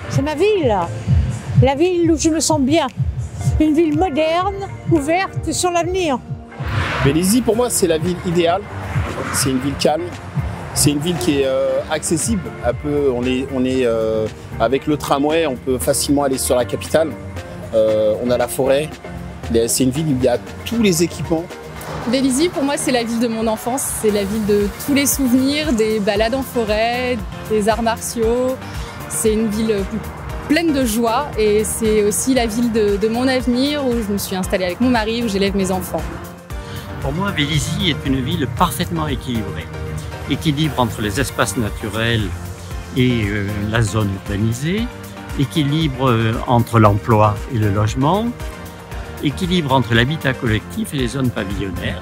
C'est ma ville, la ville où je me sens bien. Une ville moderne, ouverte sur l'avenir. Vélizy, pour moi, c'est la ville idéale. C'est une ville calme. C'est une ville qui est accessible. Avec le tramway, on peut facilement aller sur la capitale. On a la forêt. C'est une ville où il y a tous les équipements. Vélizy, pour moi, c'est la ville de mon enfance. C'est la ville de tous les souvenirs, des balades en forêt, des arts martiaux. C'est une ville pleine de joie et c'est aussi la ville de mon avenir où je me suis installée avec mon mari, où j'élève mes enfants. Pour moi, Vélizy est une ville parfaitement équilibrée. Équilibre entre les espaces naturels et la zone urbanisée, équilibre entre l'emploi et le logement, équilibre entre l'habitat collectif et les zones pavillonnaires,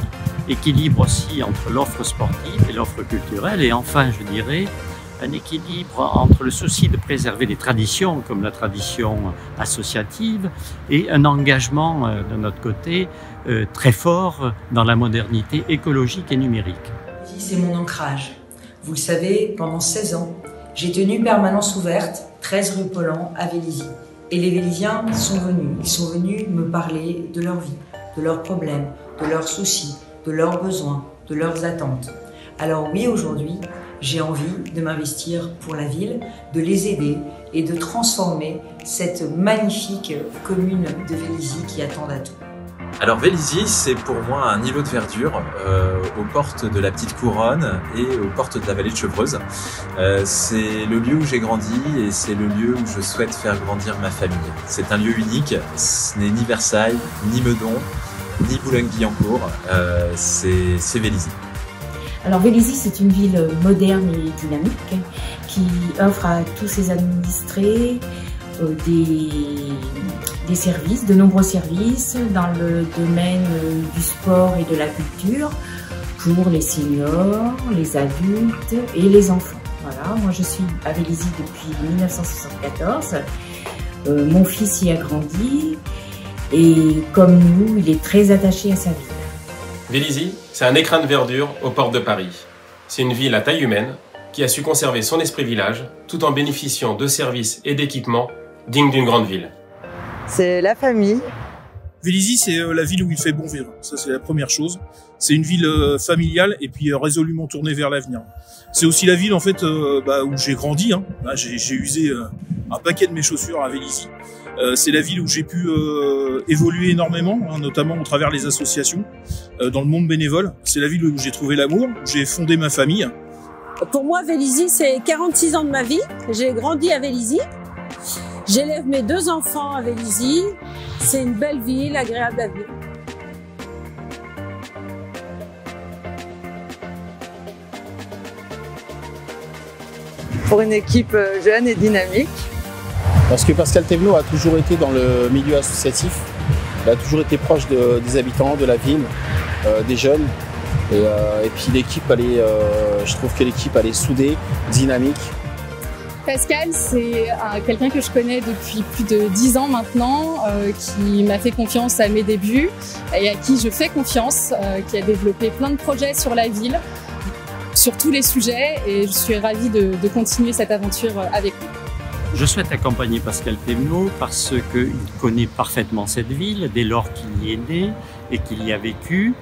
équilibre aussi entre l'offre sportive et l'offre culturelle et enfin, je dirais, un équilibre entre le souci de préserver les traditions, comme la tradition associative, et un engagement de notre côté très fort dans la modernité écologique et numérique. C'est mon ancrage. Vous le savez, pendant 16 ans, j'ai tenu permanence ouverte, 13 rue Pollan à Vélizy. Et les Vélizyens sont venus. Ils sont venus me parler de leur vie, de leurs problèmes, de leurs soucis, de leurs besoins, de leurs attentes. Alors oui, aujourd'hui, j'ai envie de m'investir pour la ville, de les aider et de transformer cette magnifique commune de Vélizy qui attend à tout. Alors Vélizy, c'est pour moi un îlot de verdure aux portes de la Petite Couronne et aux portes de la vallée de Chevreuse. C'est le lieu où j'ai grandi et c'est le lieu où je souhaite faire grandir ma famille. C'est un lieu unique, ce n'est ni Versailles, ni Meudon, ni Boulogne-Billancourt, c'est Vélizy. Alors Vélizy, c'est une ville moderne et dynamique qui offre à tous ses administrés des services, de nombreux services dans le domaine du sport et de la culture pour les seniors, les adultes et les enfants. Voilà, moi je suis à Vélizy depuis 1974. Mon fils y a grandi et comme nous, il est très attaché à sa ville. Vélizy, c'est un écrin de verdure aux portes de Paris. C'est une ville à taille humaine qui a su conserver son esprit village tout en bénéficiant de services et d'équipements dignes d'une grande ville. C'est la famille. Vélizy, c'est la ville où il fait bon vivre. Ça, c'est la première chose. C'est une ville familiale et puis résolument tournée vers l'avenir. C'est aussi la ville en fait où j'ai grandi. J'ai usé un paquet de mes chaussures à Vélizy. C'est la ville où j'ai pu évoluer énormément, notamment au travers des associations, dans le monde bénévole. C'est la ville où j'ai trouvé l'amour, où j'ai fondé ma famille. Pour moi, Vélizy, c'est 46 ans de ma vie. J'ai grandi à Vélizy. J'élève mes 2 enfants à Vélizy. C'est une belle ville, agréable à vivre. Pour une équipe jeune et dynamique. Parce que Pascal Thévenot a toujours été dans le milieu associatif. Il a toujours été proche des habitants, de la ville, des jeunes. Et puis l'équipe, je trouve que l'équipe elle est soudée, dynamique. Pascal, c'est quelqu'un que je connais depuis plus de 10 ans maintenant, qui m'a fait confiance à mes débuts et à qui je fais confiance, qui a développé plein de projets sur la ville, sur tous les sujets, et je suis ravie de continuer cette aventure avec lui. Je souhaite accompagner Pascal Thévenot parce qu'il connaît parfaitement cette ville dès lors qu'il y est né et qu'il y a vécu.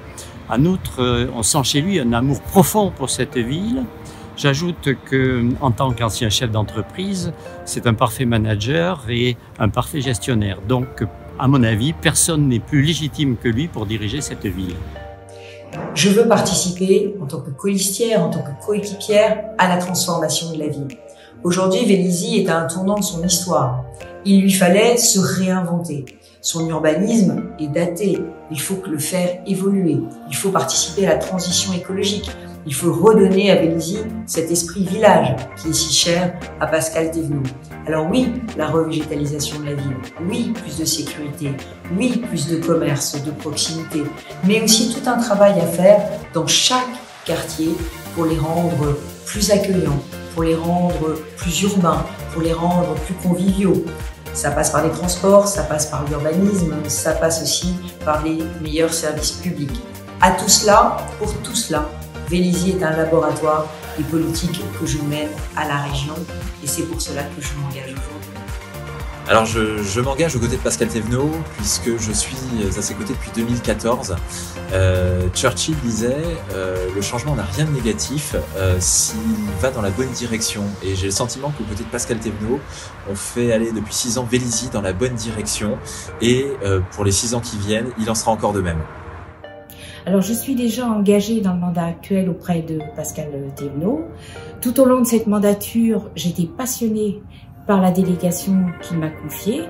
En outre, on sent chez lui un amour profond pour cette ville. J'ajoute qu'en tant qu'ancien chef d'entreprise, c'est un parfait manager et un parfait gestionnaire. Donc, à mon avis, personne n'est plus légitime que lui pour diriger cette ville. Je veux participer en tant que colistière, en tant que coéquipière à la transformation de la ville. Aujourd'hui, Vélizy est à un tournant de son histoire. Il lui fallait se réinventer. Son urbanisme est daté. Il faut le faire évoluer. Il faut participer à la transition écologique. Il faut redonner à Vélizy cet esprit village qui est si cher à Pascal Thévenot. Alors oui, la revégétalisation de la ville. Oui, plus de sécurité. Oui, plus de commerce, de proximité. Mais aussi tout un travail à faire dans chaque quartier pour les rendre plus accueillants, pour les rendre plus urbains, pour les rendre plus conviviaux. Ça passe par les transports, ça passe par l'urbanisme, ça passe aussi par les meilleurs services publics. À tout cela, pour tout cela, Vélizy est un laboratoire des politiques que je mène à la région et c'est pour cela que je m'engage aujourd'hui. Alors je m'engage aux côtés de Pascal Thévenot puisque je suis à ses côtés depuis 2014. Churchill disait le changement n'a rien de négatif s'il va dans la bonne direction. Et j'ai le sentiment qu'aux côtés de Pascal Thévenot, on fait aller depuis 6 ans Vélizy dans la bonne direction et pour les 6 ans qui viennent, il en sera encore de même. Alors, je suis déjà engagée dans le mandat actuel auprès de Pascal Thévenot. Tout au long de cette mandature, j'étais passionnée par la délégation qu'il m'a confiée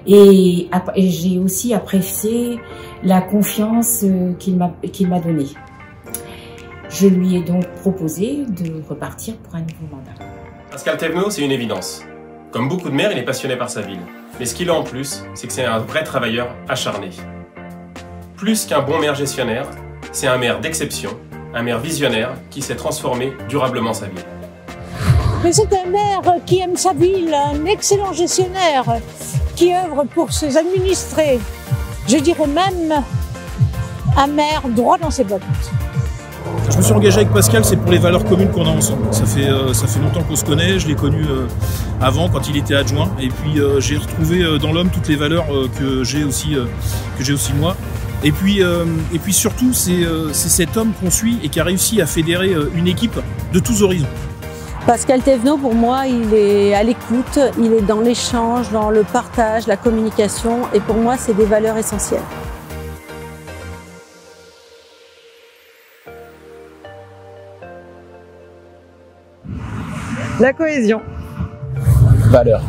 et j'ai aussi apprécié la confiance qu'il m'a donnée. Je lui ai donc proposé de repartir pour un nouveau mandat. Pascal Thévenot, c'est une évidence. Comme beaucoup de maires, il est passionné par sa ville. Mais ce qu'il a en plus, c'est que c'est un vrai travailleur acharné. Plus qu'un bon maire gestionnaire, c'est un maire d'exception, un maire visionnaire qui sait transformer durablement sa ville. Mais c'est un maire qui aime sa ville, un excellent gestionnaire, qui œuvre pour ses administrés. Je dirais même un maire droit dans ses bottes. Je me suis engagé avec Pascal, c'est pour les valeurs communes qu'on a ensemble. Ça fait longtemps qu'on se connaît, je l'ai connu avant quand il était adjoint. Et puis j'ai retrouvé dans l'homme toutes les valeurs que j'ai aussi moi. Et puis surtout, c'est cet homme qu'on suit et qui a réussi à fédérer une équipe de tous horizons. Pascal Thévenot, pour moi, il est à l'écoute, il est dans l'échange, dans le partage, la communication. Et pour moi, c'est des valeurs essentielles. La cohésion. Valeur.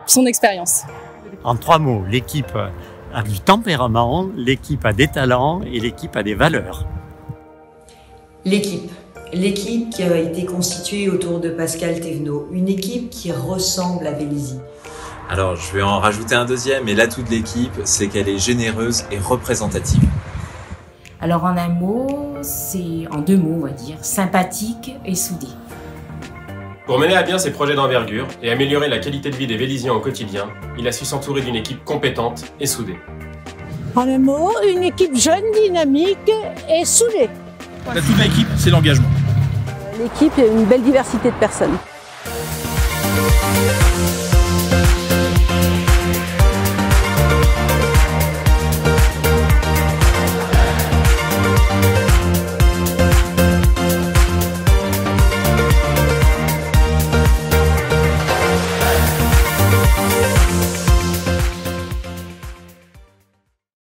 Son expérience. En 3 mots, l'équipe a du tempérament, l'équipe a des talents et l'équipe a des valeurs. L'équipe. L'équipe qui a été constituée autour de Pascal Thévenot. Une équipe qui ressemble à Vélizy. Alors je vais en rajouter un deuxième, et l'atout de l'équipe, c'est qu'elle est généreuse et représentative. Alors en un mot, c'est en 2 mots on va dire, sympathique et soudé. Pour mener à bien ses projets d'envergure et améliorer la qualité de vie des Vélizyens au quotidien, il a su s'entourer d'une équipe compétente et soudée. En un mot, une équipe jeune, dynamique et soudée. L'atout de l'équipe, c'est l'engagement. L'équipe est une belle diversité de personnes.